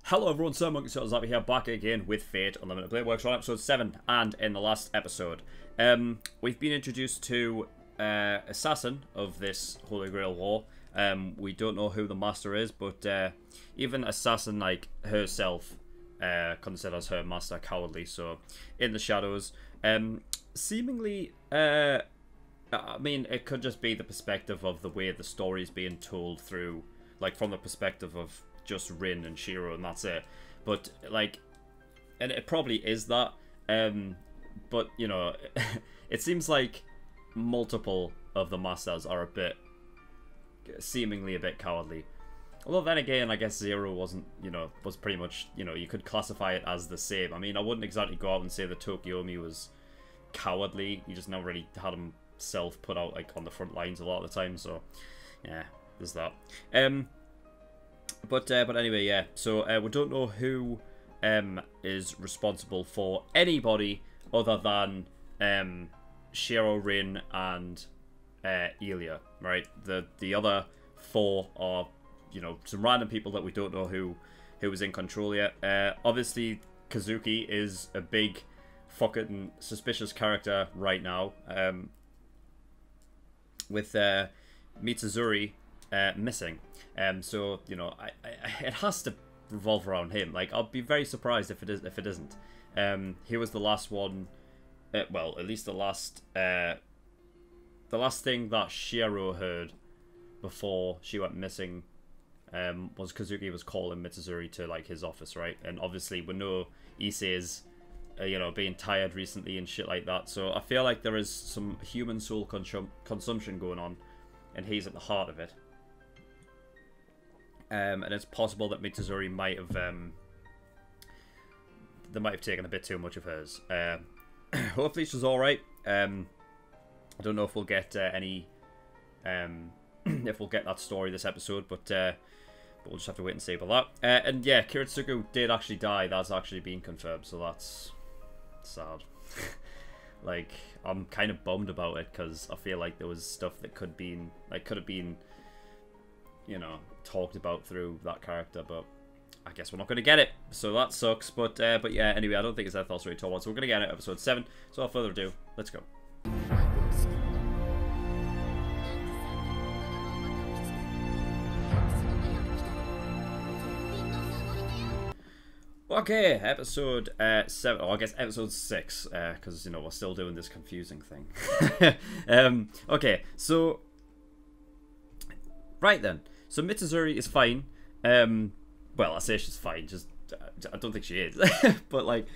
Hello everyone, Sir Monkey Souls over here, back again with Fate Unlimited Blade Works on episode 7, and in the last episode, we've been introduced to Assassin of this Holy Grail War. We don't know who the master is, but even Assassin, like herself, considers her master cowardly, so in the shadows. Seemingly, I mean, it could just be the perspective of the way the story is being told through, like, from the perspective of just Rin and Shiro, and that's it. But like, and it probably is that, but you know, it seems like multiple of the masters are seemingly a bit cowardly. Although then again, I guess Zero wasn't, you know, was pretty much, you know, you could classify it as the same. I mean, I wouldn't exactly go out and say that Tokiomi was cowardly. He just never really had himself put out like on the front lines a lot of the time. So yeah, there's that. But anyway, yeah. So we don't know who is responsible for anybody other than Shiro, Rin, and Elia. Right. The other four are, you know, some random people that we don't know who is in control yet. Obviously, Kazuki is a big fucking suspicious character right now. With Mitsuzuri missing. So, you know, it has to revolve around him. Like, I'll be very surprised if it isn't. He was the last one, well, at least the last thing that Shiro heard before she went missing, was Kazuki was calling Mitsuzuri to, like, his office, right? And obviously we know Issei is, you know, being tired recently and shit like that. So I feel like there is some human soul consumption going on, and he's at the heart of it. And it's possible that Mitsuzuri might have, they might have taken a bit too much of hers. Hopefully she's alright. I don't know if we'll get any, if we'll get that story this episode, but we'll just have to wait and see about that. And yeah, Kiritsugu did actually die. That's actually been confirmed, so that's sad. Like, I'm kind of bummed about it, because I feel like there was stuff that could have been, you know, talked about through that character, but I guess we're not going to get it, so that sucks. But yeah, anyway, I don't think it's Ethos really told one, so we're going to get it at episode 7. So without further ado, let's go. Okay, episode 7, or I guess episode 6, because, you know, we're still doing this confusing thing. Okay, so right then. So Mitsuzuri is fine. Well, I say she's fine. Just I don't think she is, but like,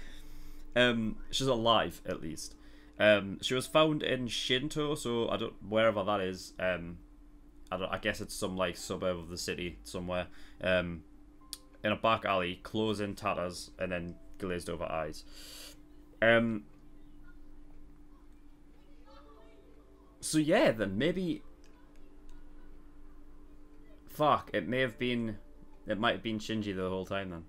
she's alive at least. She was found in Shinto, so I don't wherever that is. I guess it's some like suburb of the city somewhere. In a back alley, clothes in tatters, and then glazed over eyes. So yeah, then maybe. Fuck, it might have been Shinji the whole time then.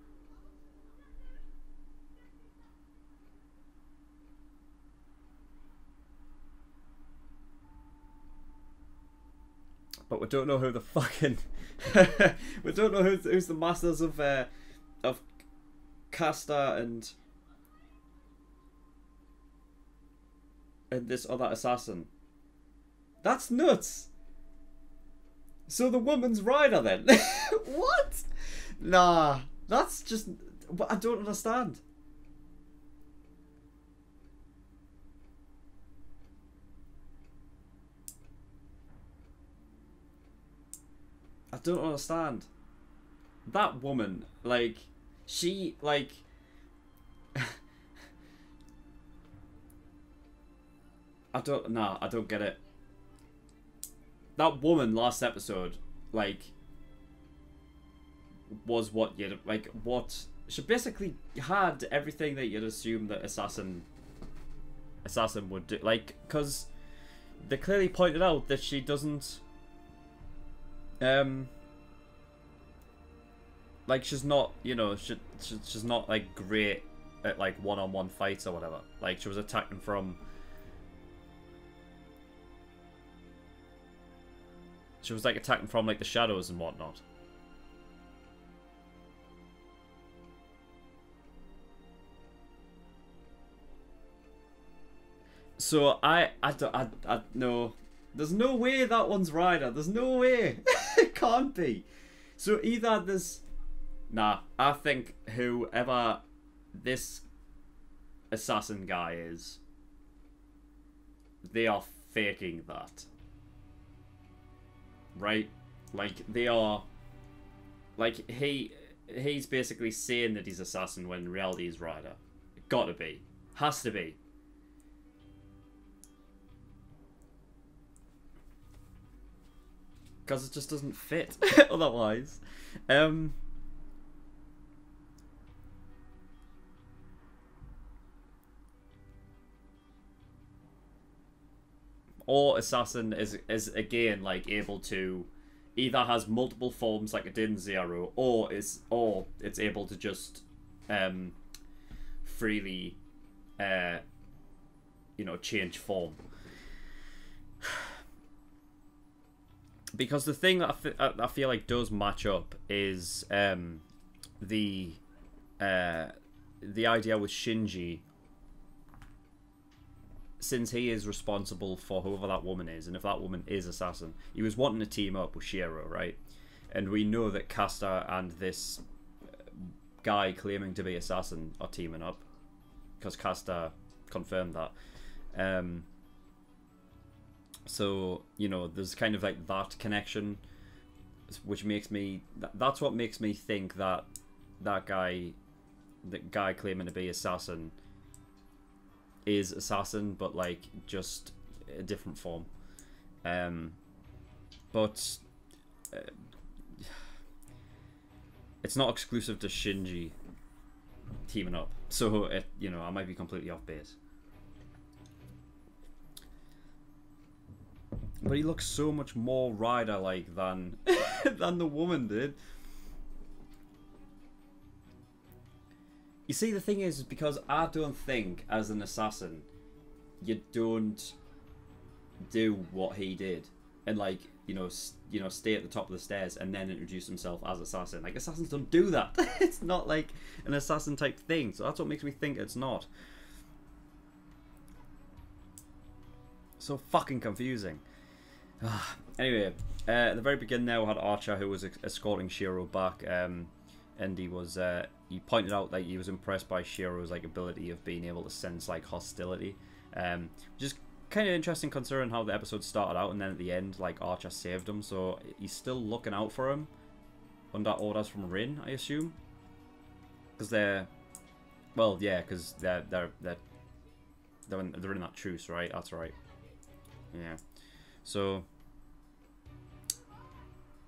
But we don't know who the fucking we don't know who's the masters of Kasta and this other assassin. That's nuts. So the woman's rider then? What? Nah, that's just... I don't understand. I don't understand. That woman, like, she, like... I don't get it. That woman last episode, like, was what you'd, like, what... She basically had everything that you'd assume that Assassin would do. Like, because they clearly pointed out that she doesn't... like, she's not, you know, she's not, like, great at, like, one-on-one fights or whatever. Like, she was attacking from... She was, like, attacking from, like, the shadows and whatnot. So I no. There's no way that one's Ryder. There's no way. It can't be. So either there's... Nah, I think whoever this assassin guy is, they are faking that. Right? Like, they are... Like, he's basically saying that he's assassin when in reality he's Ryder. Gotta be. Has to be. Because it just doesn't fit otherwise. Or assassin is again like able to either has multiple forms like it did in Zero, or it's able to just freely you know, change form. Because the thing that I feel like does match up is the idea with Shinji, since he is responsible for whoever that woman is, and if that woman is assassin, he was wanting to team up with Shiro, right? And we know that Caster and this guy claiming to be assassin are teaming up, because Caster confirmed that. So, you know, there's kind of like that connection, which makes me... That's what makes me think that that guy claiming to be assassin is assassin, but like just a different form. But it's not exclusive to Shinji teaming up, so it, you know, I might be completely off base. But he looks so much more Ryder-like than than the woman did. You see, the thing is, because I don't think, as an assassin, you don't do what he did, and like, you know, stay at the top of the stairs and then introduce himself as assassin. Like, assassins don't do that. It's not like an assassin type thing. So that's what makes me think it's not. So fucking confusing. Anyway, at the very beginning now, we had Archer, who was escorting Shiro back, and he was he pointed out that he was impressed by Shiro's like ability of being able to sense like hostility, which is kind of interesting considering how the episode started out, and then at the end, like, Archer saved him, so he's still looking out for him under orders from Rin, I assume, because they're, well, yeah, because they're in that truce, right? That's right. Yeah. So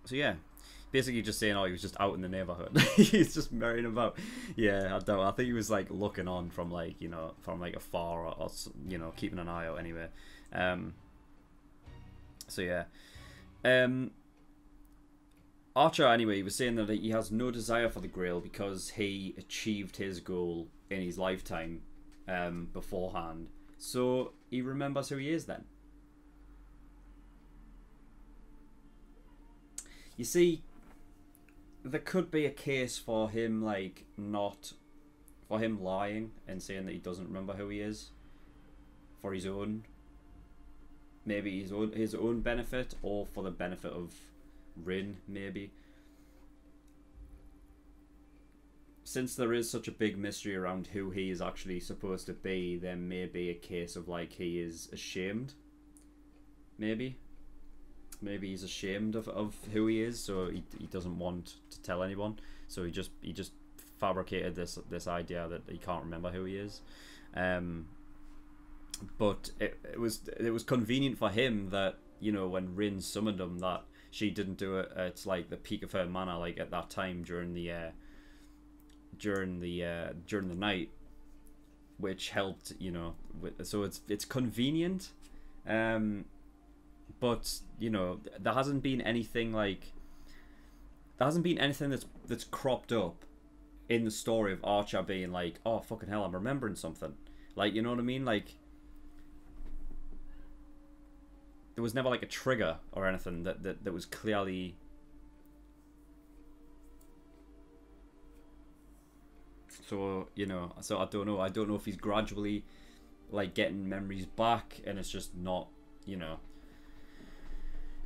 yeah, basically just saying, oh, he was just out in the neighborhood. He's just merrying about. Yeah, I think he was like looking on from like, you know, from like afar, or you know, keeping an eye out anyway. So yeah, Archer anyway, he was saying that he has no desire for the Grail because he achieved his goal in his lifetime beforehand. So he remembers who he is then. You see, there could be a case for him, like, for him lying and saying that he doesn't remember who he is for his own, maybe his own benefit, or for the benefit of Rin, maybe. Since there is such a big mystery around who he is actually supposed to be, there may be a case of, like, he is ashamed, maybe. Maybe he's ashamed of who he is, so he doesn't want to tell anyone. So he just fabricated this idea that he can't remember who he is. But it was convenient for him that, you know, when Rin summoned him, that she didn't do it at like the peak of her mana, like at that time during the night, which helped, you know. So it's convenient. But, you know, there hasn't been anything that's cropped up in the story of Archer being like, oh, fucking hell, I'm remembering something. Like, you know what I mean? Like, there was never like a trigger or anything that was clearly... So, you know, so I don't know if he's gradually like getting memories back, and it's just not, you know,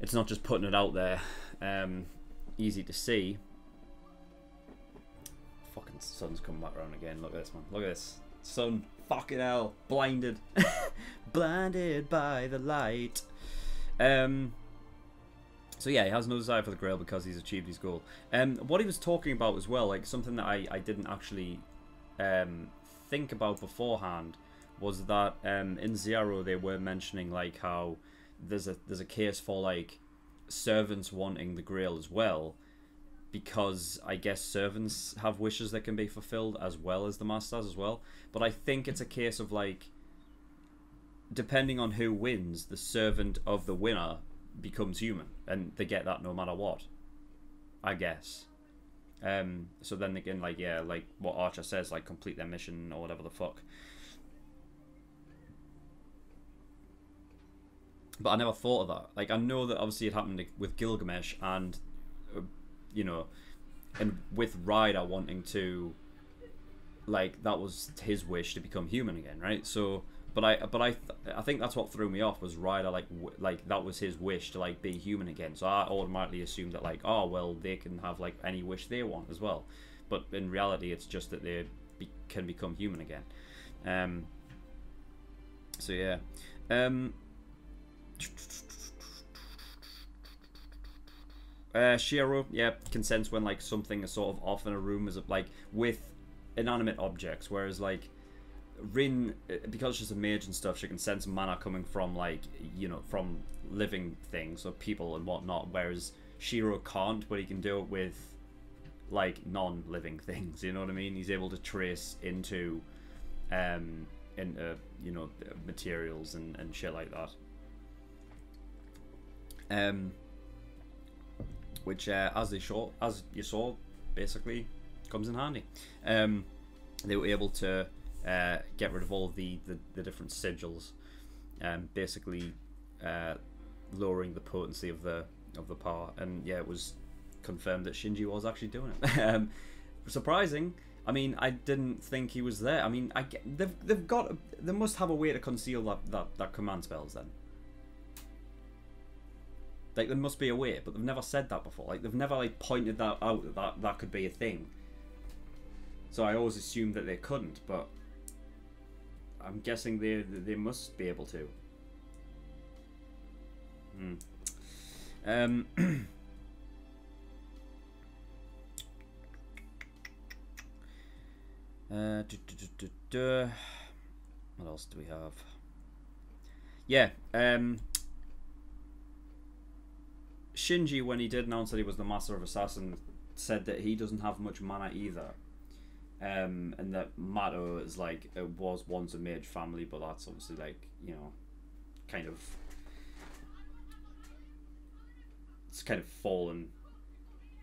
it's not just putting it out there, easy to see. Fucking sun's coming back around again. Look at this, man. Look at this sun. Fucking hell, blinded, blinded by the light. So yeah, he has no desire for the Grail because he's achieved his goal. What he was talking about as well, like something that I didn't actually think about beforehand, was that in Zero they were mentioning like how there's a case for like servants wanting the Grail as well, because I guess servants have wishes that can be fulfilled as well as the masters as well. But I think it's a case of like, depending on who wins, the servant of the winner becomes human, and they get that no matter what, I guess. So then they can, like, yeah, like what Archer says, like complete their mission or whatever the fuck. But I never thought of that. Like, I know that obviously it happened with Gilgamesh, and you know, and with Ryder wanting to, like, that was his wish to become human again, right? So, but I think that's what threw me off, was Ryder, like that was his wish to like be human again. So I automatically assumed that like, oh well, they can have like any wish they want as well. But in reality, it's just that they can become human again. So yeah. Shiro, yeah, can sense when like something is sort of off in a room, is like with inanimate objects, whereas like Rin, because she's a mage and stuff, she can sense mana coming from like, you know, from living things, so people and whatnot, whereas Shiro can't, but he can do it with like non-living things, you know what I mean? He's able to trace into you know, materials and shit like that. Which as you saw, basically comes in handy. They were able to get rid of all the different sigils, basically lowering the potency of the power. And yeah, it was confirmed that Shinji was actually doing it. Surprising. I mean, I didn't think he was there. I mean, they must have a way to conceal that command spells then. Like, there must be a way, but they've never said that before. Like, they've never like pointed that out, that could be a thing. So I always assumed that they couldn't, but I'm guessing they must be able to. What else do we have? Yeah, Shinji, when he did announce that he was the Master of Assassins, said that he doesn't have much mana either. And that Mato is like, it was once a mage family, but that's obviously like, you know, kind of, it's kind of fallen.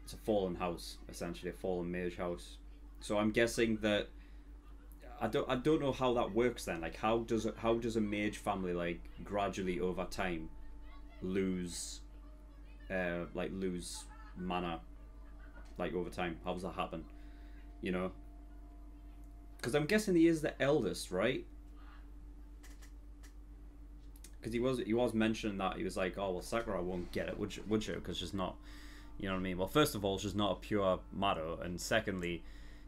It's a fallen house, essentially, a fallen mage house. So I'm guessing that I don't know how that works then. Like, how does a mage family like gradually over time lose lose mana, like over time? How does that happen? You know, because I'm guessing he is the eldest, right? Because he was mentioning that he was like, oh well, Sakura won't get it, would she? Because she's not, you know what I mean? Well, first of all, she's not a pure Mato, and secondly,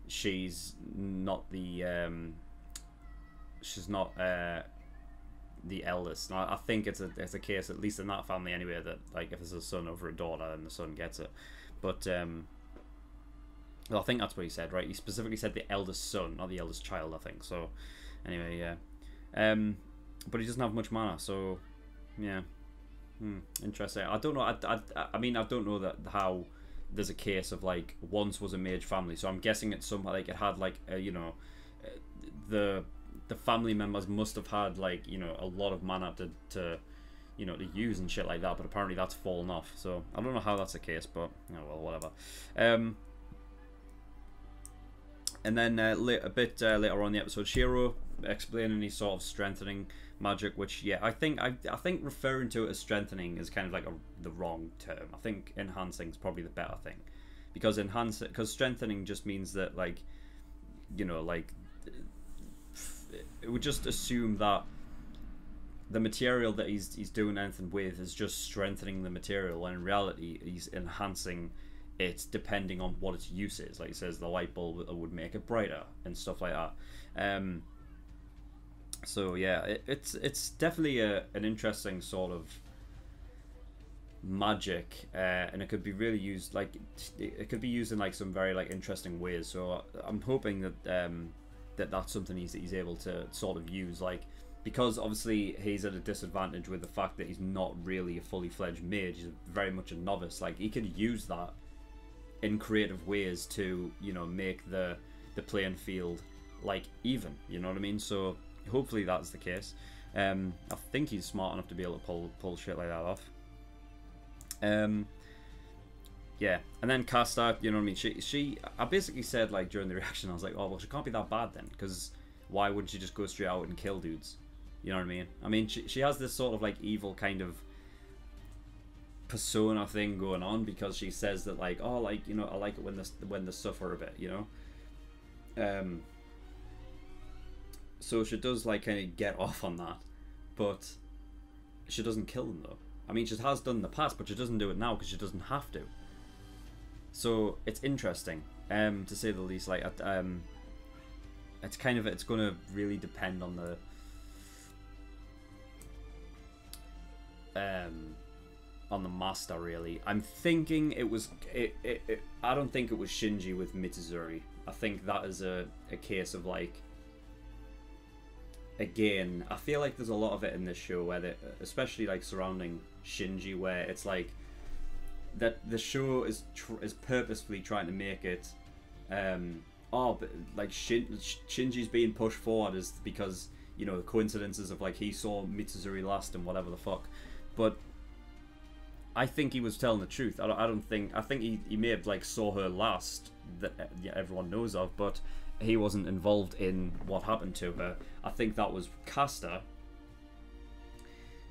she's not the the eldest. Now, I think it's a case, at least in that family anyway, that like if there's a son over a daughter, then the son gets it. But well, I think that's what he said, right? He specifically said the eldest son, not the eldest child, I think. So anyway, yeah. But he doesn't have much mana, so yeah. Interesting. I don't know. I mean, I don't know that how there's a case of like once was a mage family, so I'm guessing it's some like it had like you know, the family members must have had like, you know, a lot of mana to you know, to use and shit like that, but apparently that's fallen off. So I don't know how that's the case, but oh well, whatever. And then a bit later on in the episode, Shiro explaining his sort of strengthening magic, which yeah, I think referring to it as strengthening is kind of like the wrong term. I think enhancing is probably the better thing, because strengthening just means that, like, you know, like would just assume that the material that he's doing anything with is just strengthening the material, when in reality he's enhancing it depending on what its use is. Like he says, the light bulb would make it brighter and stuff like that. So yeah, it's definitely an interesting sort of magic, and it could be really used, like it could be used in like some very like interesting ways. So I'm hoping that that's something he's able to sort of use, like, because obviously he's at a disadvantage with the fact that he's not really a fully fledged mage. He's very much a novice. Like, he could use that in creative ways to, you know, make the playing field like even, you know what I mean? So hopefully that's the case. I think he's smart enough to be able to pull shit like that off. Yeah, and then Casta, you know what I mean, I basically said, like, during the reaction, I was like, oh, well, she can't be that bad then, because why wouldn't she just go straight out and kill dudes? You know what I mean? I mean, she has this sort of, like, evil kind of persona thing going on, because she says that, like, oh, like, you know, I like it when they suffer a bit, you know? So she does, like, kind of get off on that, but she doesn't kill them, though. I mean, she has done in the past, but she doesn't do it now because she doesn't have to. So it's interesting, to say the least. Like, it's kind of, it's going to really depend on the master, really. I'm thinking it was I don't think it was Shinji with Mitsuzuri. I think that is a case of, like, again, I feel like there's a lot of it in this show where especially like surrounding Shinji, where it's like that the show is purposefully trying to make it but like Shinji's being pushed forward is because, you know, the coincidences of, like, he saw Mitsuzuri last and whatever the fuck. But I think he was telling the truth. I think he may have, like, saw her last, that everyone knows of, but he wasn't involved in what happened to her. I think that was Casta,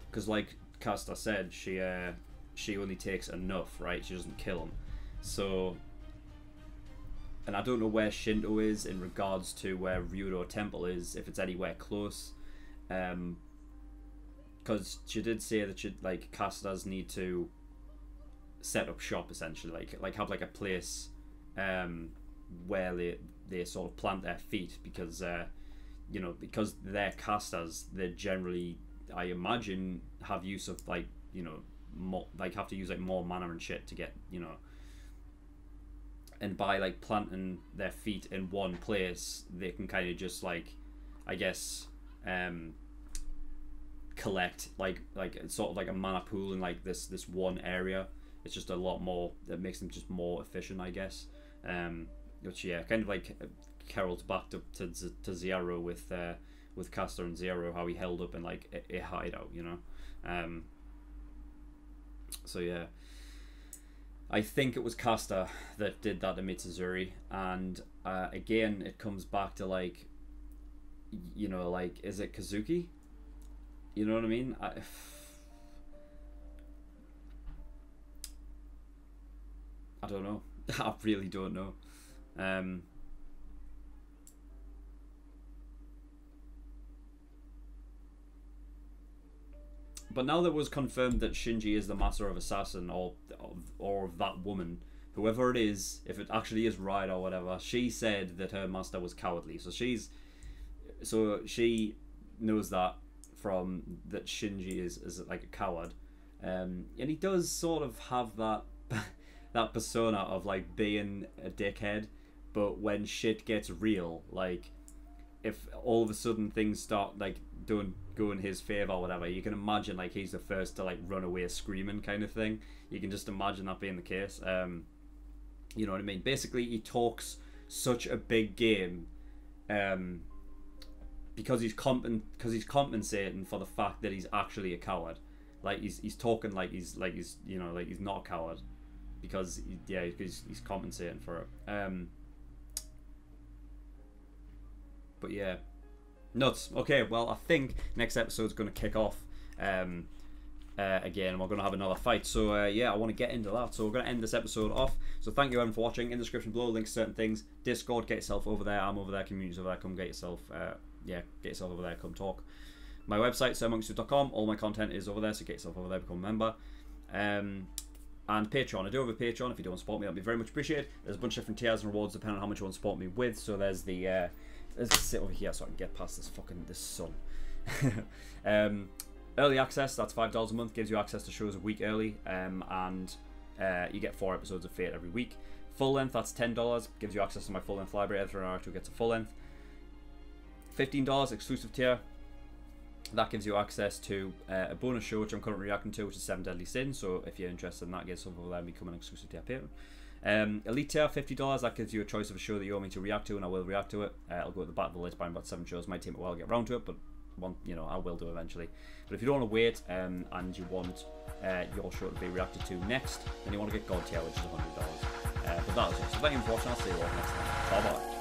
because, like Casta said, she only takes enough, right? She doesn't kill him. So, and I don't know where Shinto is in regards to where Ryudo Temple is, if it's anywhere close, because she did say that like, Castas need to set up shop, essentially, like have like a place where they sort of plant their feet, because you know, because they're Castas, they generally, I imagine, have use of, like, you know, more, like, have to use, like, more mana and shit to get, you know, and by, like, planting their feet in one place, they can kind of just, like, I guess, collect like sort of like a mana pool in, like, this one area. It's just a lot more, that makes them just more efficient, I guess. Which, yeah, kind of like carols back to Zero with Casta and Zero, how he held up in, like, a hideout, you know. So yeah, I think it was Casta that did that to Mitsuzuri, and again, it comes back to, like, you know, like, is it Kazuki? You know what I mean? I don't know. I really don't know. But now that it was confirmed that Shinji is the Master of Assassin, or of that woman, whoever it is, if it actually is right or whatever, she said that her master was cowardly. So she knows that that Shinji is like a coward, and he does sort of have that that persona of, like, being a dickhead, but when shit gets real, like, if all of a sudden things start, like, go in his favor or whatever, you can imagine, like, he's the first to, like, run away screaming, kind of thing. You can just imagine that being the case. You know what I mean? Basically, he talks such a big game, because he's compensating for the fact that he's actually a coward. Like, he's talking like he's you know, like, he's not a coward, because he's compensating for it. But yeah, nuts. Okay, well, I think next episode's going to kick off again, and we're going to have another fight. So yeah, I want to get into that. So we're going to end this episode off. So thank you everyone for watching. In the description below, links to certain things. Discord, get yourself over there. I'm over there. Community's over there. Come get yourself yeah, get yourself over there, come talk. My website, sirmonksoup.com, all my content is over there, so get yourself over there, become a member. And Patreon, I do have a Patreon. If you don't want to support me, that'd be very much appreciated. There's a bunch of different tiers and rewards depending on how much you want to support me with. So there's the let's sit over here so I can get past this sun. Early access, that's $5 a month, gives you access to shows a week early, and you get 4 episodes of Fate every week. Full length, that's $10, gives you access to my full length library. Everyone Naruto gets a full length. $15 exclusive tier. That gives you access to a bonus show which I'm currently reacting to, which is 7 Deadly Sins. So if you're interested in that, get something over there and become an exclusive tier patron. Elite tier, $50. That gives you a choice of a show that you want me to react to, and I will react to it. I'll go at the back of the list by about 7 shows. Might take a while to get around to it, but I will do eventually. But if you don't want to wait and you want your show to be reacted to next, then you want to get God tier, which is $100. But that was it. So thank you for watching. I'll see you all next time. Bye bye.